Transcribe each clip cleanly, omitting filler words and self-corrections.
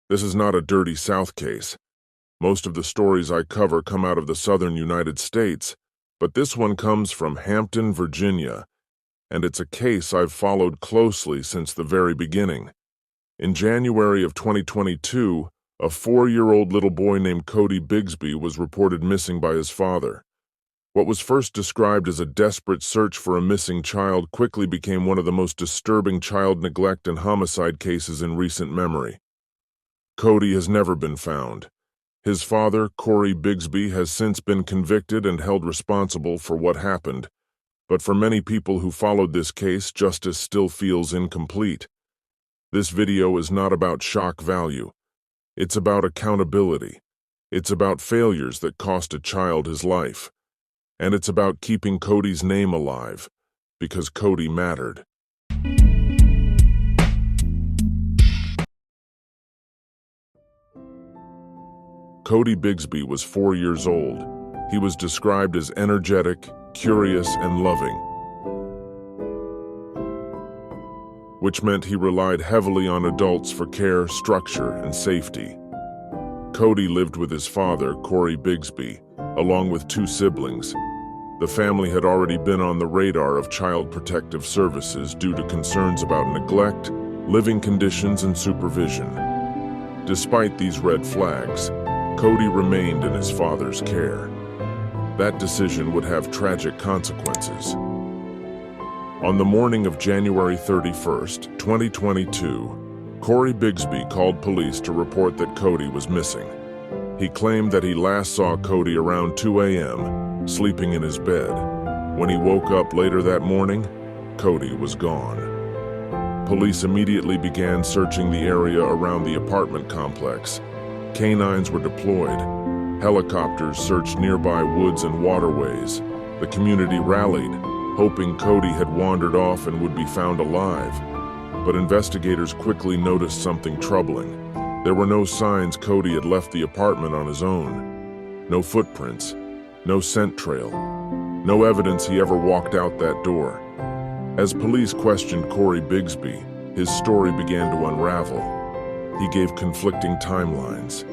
This is not a dirty South case. Most of the stories I cover come out of the southern United States, but this one comes from Hampton, Virginia, and it's a case I've followed closely since the very beginning. In January of 2022, a 4-year-old little boy named Cody Bigsby was reported missing by his father. What was first described as a desperate search for a missing child quickly became one of the most disturbing child neglect and homicide cases in recent memory. Cody has never been found. His father, Cody Bigsby, has since been convicted and held responsible for what happened, but for many people who followed this case, justice still feels incomplete. This video is not about shock value. It's about accountability. It's about failures that cost a child his life. And it's about keeping Cody's name alive, because Cody mattered. Cody Bigsby was 4 years old. He was described as energetic, curious, and loving, which meant he relied heavily on adults for care, structure, and safety. Cody lived with his father, Cody Bigsby, along with 2 siblings. The family had already been on the radar of Child Protective Services due to concerns about neglect, living conditions, and supervision. Despite these red flags, Cody remained in his father's care. That decision would have tragic consequences. On the morning of January 31st, 2022, Cody Bigsby called police to report that Cody was missing. He claimed that he last saw Cody around 2 a.m., sleeping in his bed. When he woke up later that morning, Cody was gone. Police immediately began searching the area around the apartment complex. Canines were deployed. Helicopters searched nearby woods and waterways. The community rallied, hoping Cody had wandered off and would be found alive. But investigators quickly noticed something troubling. There were no signs Cody had left the apartment on his own. No footprints, no scent trail, no evidence he ever walked out that door. As police questioned Cody Bigsby, his story began to unravel. He gave conflicting timelines.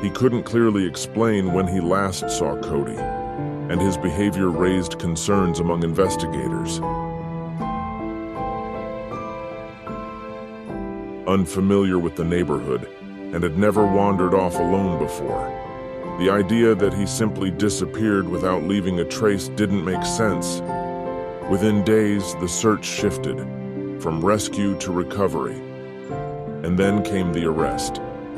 He couldn't clearly explain when he last saw Cody, and his behavior raised concerns among investigators. Unfamiliar with the neighborhood, and had never wandered off alone before, the idea that he simply disappeared without leaving a trace didn't make sense. Within days, the search shifted, from rescue to recovery. And then came the arrest.